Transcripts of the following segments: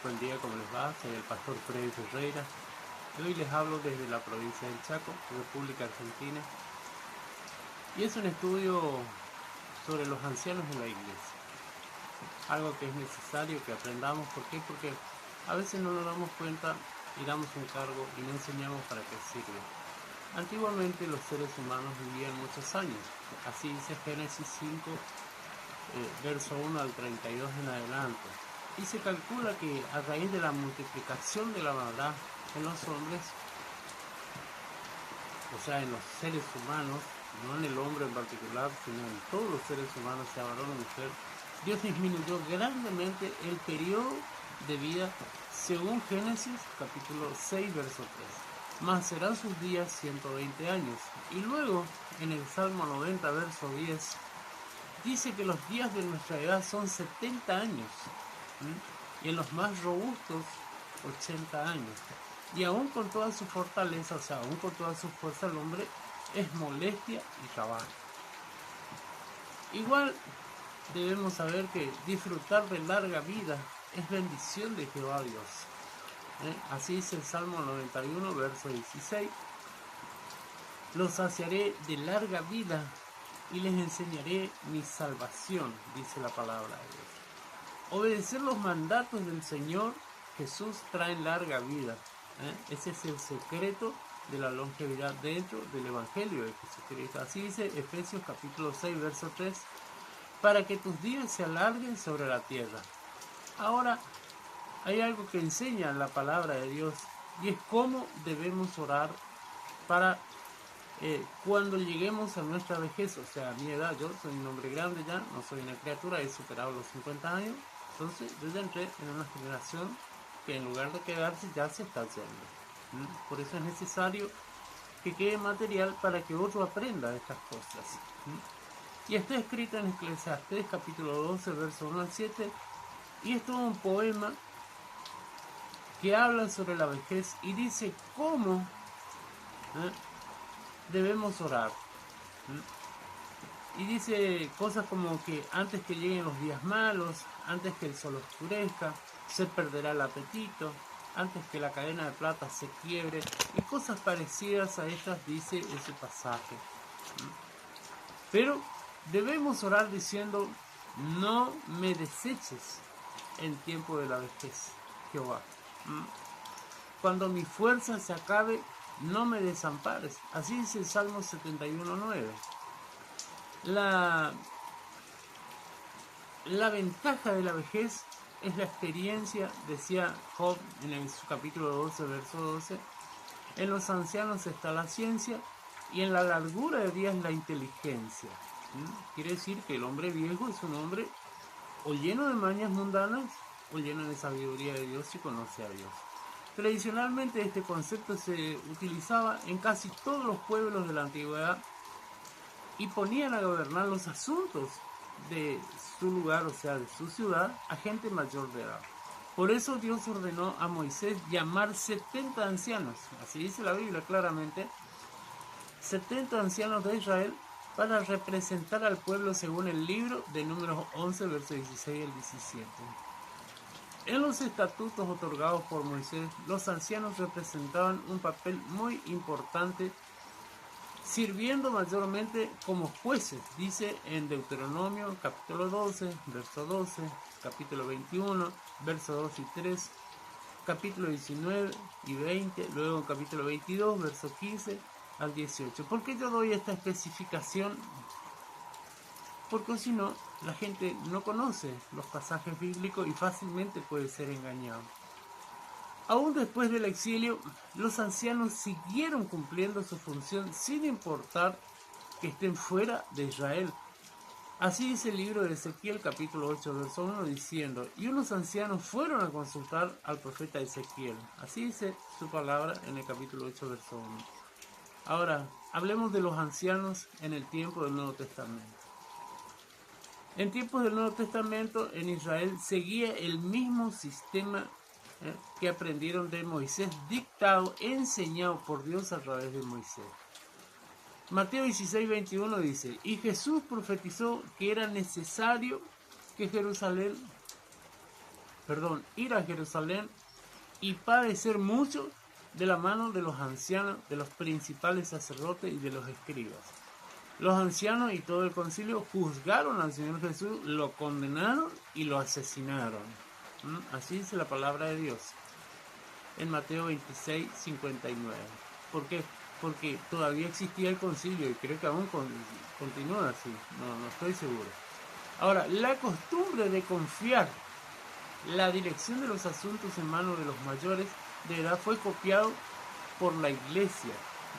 Buen día, ¿cómo les va? Soy el pastor Freddy Ferreira. Hoy les hablo desde la provincia del Chaco, República Argentina. Y es un estudio sobre los ancianos de la iglesia. Algo que es necesario que aprendamos. ¿Por qué? Porque a veces no nos damos cuenta y damos un cargo y no enseñamos para qué sirve. Antiguamente los seres humanos vivían muchos años. Así dice Génesis 5, verso 1 al 32 en adelante. Y se calcula que a raíz de la multiplicación de la maldad en los hombres, o sea, en los seres humanos, no en el hombre en particular, sino en todos los seres humanos, sea varón o mujer, Dios disminuyó grandemente el periodo de vida según Génesis capítulo 6, verso 3. Mas serán sus días 120 años. Y luego, en el Salmo 90, verso 10, dice que los días de nuestra edad son 70 años. Y en los más robustos, 80 años. Y aún con toda su fortaleza, o sea, aún con toda su fuerza, el hombre es molestia y trabajo. Igual debemos saber que disfrutar de larga vida es bendición de Jehová Dios. Así dice el Salmo 91, verso 16. Los saciaré de larga vida y les enseñaré mi salvación, dice la palabra de Dios. Obedecer los mandatos del Señor Jesús trae larga vida. Ese es el secreto de la longevidad dentro del Evangelio de Jesucristo. Así dice Efesios capítulo 6, verso 3, para que tus días se alarguen sobre la tierra. Ahora, hay algo que enseña la palabra de Dios y es cómo debemos orar para cuando lleguemos a nuestra vejez, o sea, a mi edad. Yo soy un hombre grande ya, no soy una criatura, he superado los 50 años, entonces yo ya entré en una generación que en lugar de quedarse ya se está haciendo. Por eso es necesario que quede material para que otro aprenda estas cosas. Y está escrito en Eclesiastés capítulo 12, verso 1 al 7, y es todo un poema que habla sobre la vejez y dice cómo debemos orar. Y dice cosas como que antes que lleguen los días malos, antes que el sol oscurezca, se perderá el apetito, antes que la cadena de plata se quiebre, y cosas parecidas a ellas dice ese pasaje. Pero debemos orar diciendo: no me deseches en tiempo de la vejez, Jehová. Cuando mi fuerza se acabe, no me desampares. Así dice el Salmo 71:9. La ventaja de la vejez es la experiencia, decía Job en su capítulo 12, verso 12. En los ancianos está la ciencia y en la largura de días la inteligencia. Quiere decir que el hombre viejo es un hombre o lleno de mañas mundanas o lleno de sabiduría de Dios y conoce a Dios. Tradicionalmente este concepto se utilizaba en casi todos los pueblos de la antigüedad y ponían a gobernar los asuntos de su lugar, o sea, de su ciudad, a gente mayor de edad. Por eso Dios ordenó a Moisés llamar 70 ancianos, así dice la Biblia claramente, 70 ancianos de Israel para representar al pueblo según el libro de Números 11, versos 16 al 17. En los estatutos otorgados por Moisés, los ancianos representaban un papel muy importante, sirviendo mayormente como jueces, dice en Deuteronomio capítulo 12, verso 12, capítulo 21, versos 2 y 3, capítulo 19 y 20, luego en capítulo 22, verso 15 al 18. ¿Por qué yo doy esta especificación? Porque si no, la gente no conoce los pasajes bíblicos y fácilmente puede ser engañado. Aún después del exilio, los ancianos siguieron cumpliendo su función sin importar que estén fuera de Israel. Así dice el libro de Ezequiel capítulo 8, verso 1, diciendo: y unos ancianos fueron a consultar al profeta Ezequiel. Así dice su palabra en el capítulo 8, verso 1. Ahora, hablemos de los ancianos en el tiempo del Nuevo Testamento. En tiempos del Nuevo Testamento, en Israel seguía el mismo sistema que aprendieron de Moisés, dictado, enseñado por Dios a través de Moisés. Mateo 16, 21 dice: y Jesús profetizó que era necesario que Jerusalén ir a Jerusalén y padecer mucho de la mano de los ancianos, de los principales sacerdotes y de los escribas. Los ancianos y todo el concilio juzgaron al Señor Jesús, lo condenaron y lo asesinaron. Así dice la palabra de Dios en Mateo 26, 59. ¿Por qué? Porque todavía existía el concilio y creo que aún continúa así, no estoy seguro. Ahora, la costumbre de confiar la dirección de los asuntos en manos de los mayores de edad fue copiado por la iglesia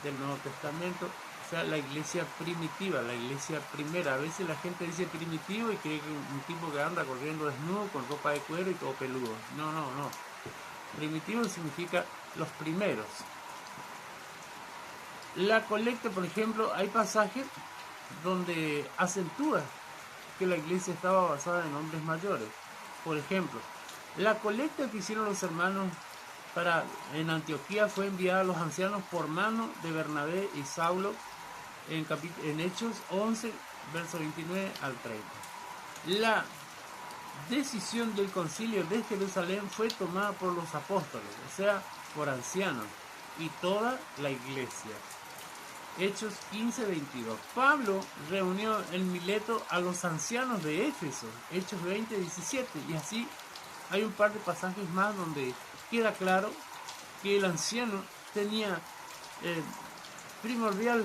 del Nuevo Testamento, o sea, la iglesia primitiva, la iglesia primera. A veces la gente dice primitivo y cree que un tipo que anda corriendo desnudo con ropa de cuero y todo peludo. No. Primitivo significa los primeros. La colecta, por ejemplo, hay pasajes donde acentúa que la iglesia estaba basada en hombres mayores. Por ejemplo, la colecta que hicieron los hermanos en Antioquía fue enviada a los ancianos por mano de Bernabé y Saulo en Hechos 11, verso 29 al 30. La decisión del concilio de Jerusalén fue tomada por los apóstoles, o sea, por ancianos y toda la iglesia. Hechos 15, 22. Pablo reunió en Mileto a los ancianos de Éfeso, Hechos 20, 17, y así hay un par de pasajes más donde queda claro que el anciano tenía primordial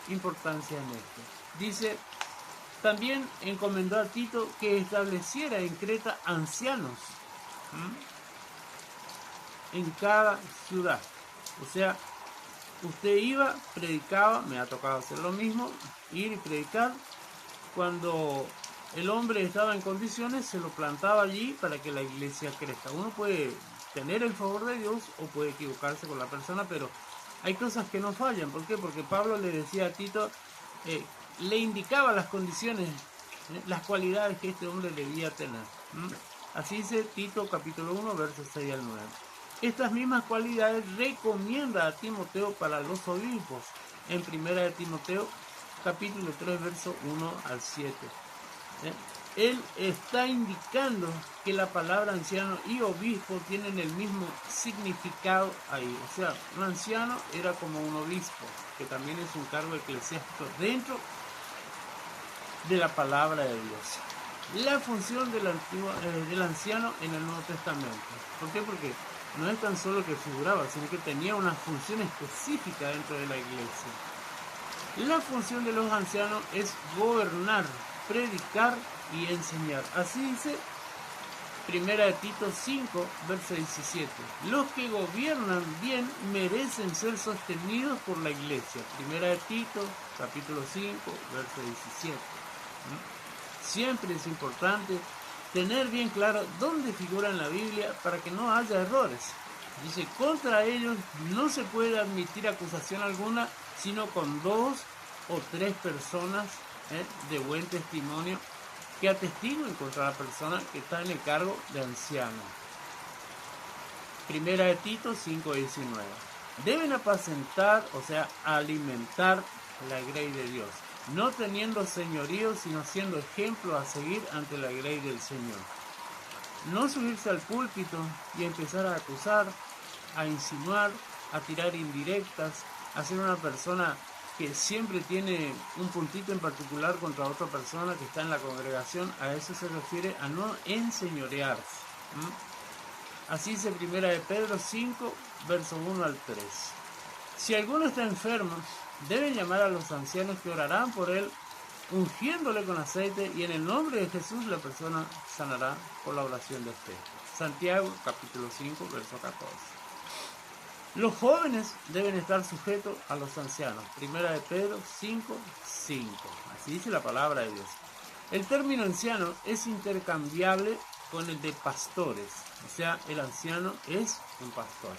importancia en esto. Dice, también encomendó a Tito que estableciera en Creta ancianos en cada ciudad. O sea, usted iba, predicaba, me ha tocado hacer lo mismo, ir y predicar. Cuando el hombre estaba en condiciones, se lo plantaba allí para que la iglesia crezca. Uno puede tener el favor de Dios o puede equivocarse con la persona, pero hay cosas que no fallan. ¿Por qué? Porque Pablo le decía a Tito, le indicaba las condiciones, las cualidades que este hombre debía tener. Así dice Tito capítulo 1, versos 6 al 9. Estas mismas cualidades recomienda a Timoteo para los obispos en primera de Timoteo capítulo 3, verso 1 al 7. Él está indicando que la palabra anciano y obispo tienen el mismo significado ahí. O sea, un anciano era como un obispo, que también es un cargo eclesiástico dentro de la palabra de Dios. La función del anciano en el Nuevo Testamento. ¿Por qué? Porque no es tan solo que figuraba, sino que tenía una función específica dentro de la iglesia. La función de los ancianos es gobernar, predicar y enseñar. Así dice Primera de Tito 5, verso 17. Los que gobiernan bien merecen ser sostenidos por la iglesia. Primera de Tito, capítulo 5, verso 17. Siempre es importante tener bien claro dónde figura en la Biblia para que no haya errores. Dice, contra ellos no se puede admitir acusación alguna, sino con 2 o 3 personas de buen testimonio que atestiguen contra la persona que está en el cargo de anciano. Primera de Tito 5:19. Deben apacentar, o sea, alimentar la grey de Dios, no teniendo señorío, sino siendo ejemplo a seguir ante la grey del Señor. No subirse al púlpito y empezar a acusar, a insinuar, a tirar indirectas, a ser una persona que siempre tiene un puntito en particular contra otra persona que está en la congregación. A eso se refiere a no enseñorearse. Así dice Primera de Pedro 5, verso 1 al 3. Si alguno está enfermo, deben llamar a los ancianos que orarán por él, ungiéndole con aceite, y en el nombre de Jesús la persona sanará por la oración de fe. Santiago capítulo 5, verso 14. Los jóvenes deben estar sujetos a los ancianos. Primera de Pedro 5, 5. Así dice la palabra de Dios. El término anciano es intercambiable con el de pastores. O sea, el anciano es un pastor.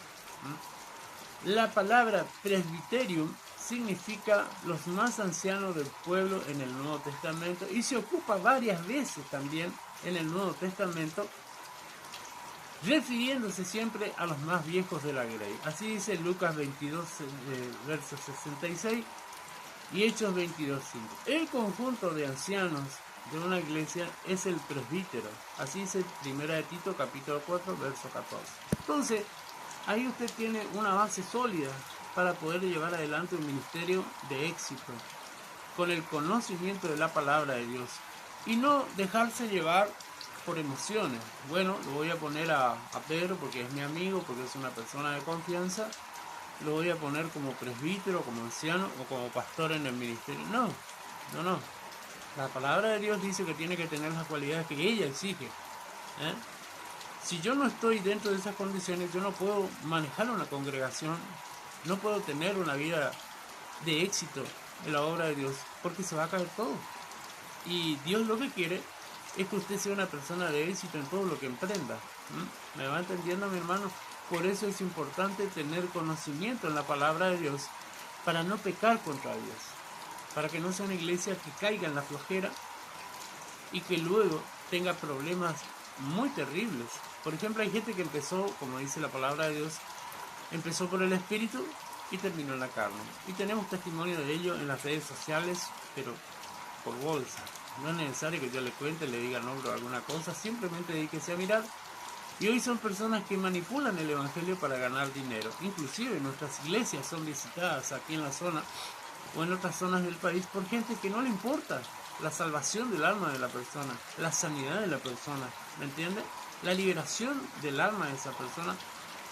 La palabra presbiterium significa los más ancianos del pueblo en el Nuevo Testamento y se ocupa varias veces también en el Nuevo Testamento, refiriéndose siempre a los más viejos de la grey. Así dice Lucas 22, verso 66 y Hechos 22, 5. El conjunto de ancianos de una iglesia es el presbítero. Así dice 1 de Tito capítulo 4 verso 14. Entonces, ahí usted tiene una base sólida para poder llevar adelante un ministerio de éxito, con el conocimiento de la palabra de Dios y no dejarse llevar por emociones. Bueno, lo voy a poner a Pedro porque es mi amigo, porque es una persona de confianza, lo voy a poner como presbítero, como anciano o como pastor en el ministerio. No. La palabra de Dios dice que tiene que tener las cualidades que ella exige. Si yo no estoy dentro de esas condiciones, yo no puedo manejar una congregación, no puedo tener una vida de éxito en la obra de Dios, porque se va a caer todo. Y Dios lo que quiere es que usted sea una persona de éxito en todo lo que emprenda. ¿Me va entendiendo, mi hermano? Por eso es importante tener conocimiento en la palabra de Dios para no pecar contra Dios, para que no sea una iglesia que caiga en la flojera y que luego tenga problemas muy terribles. Por ejemplo, hay gente que empezó, como dice la palabra de Dios, empezó por el Espíritu y terminó en la carne. Y tenemos testimonio de ello en las redes sociales, pero por bolsa. No es necesario que yo le cuente, le diga nombre o alguna cosa, simplemente dedíquese a mirar. Y hoy son personas que manipulan el Evangelio para ganar dinero. Inclusive nuestras iglesias son visitadas aquí en la zona o en otras zonas del país por gente que no le importa la salvación del alma de la persona, la sanidad de la persona, ¿me entiende? La liberación del alma de esa persona.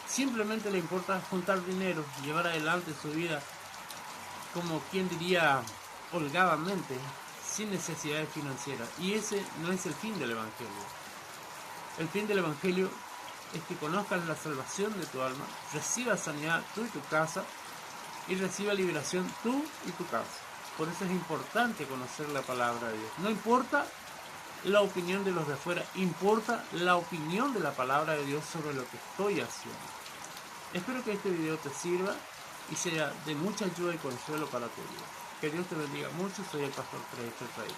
Simplemente le importa juntar dinero, llevar adelante su vida, como quien diría, holgadamente, sin necesidades financieras. Y ese no es el fin del Evangelio. El fin del Evangelio es que conozcas la salvación de tu alma, recibas sanidad tú y tu casa, y reciba liberación tú y tu casa. Por eso es importante conocer la palabra de Dios. No importa la opinión de los de afuera, importa la opinión de la palabra de Dios sobre lo que estoy haciendo. Espero que este video te sirva y sea de mucha ayuda y consuelo para tu vida. Que Dios te bendiga mucho. Soy el pastor Freddy.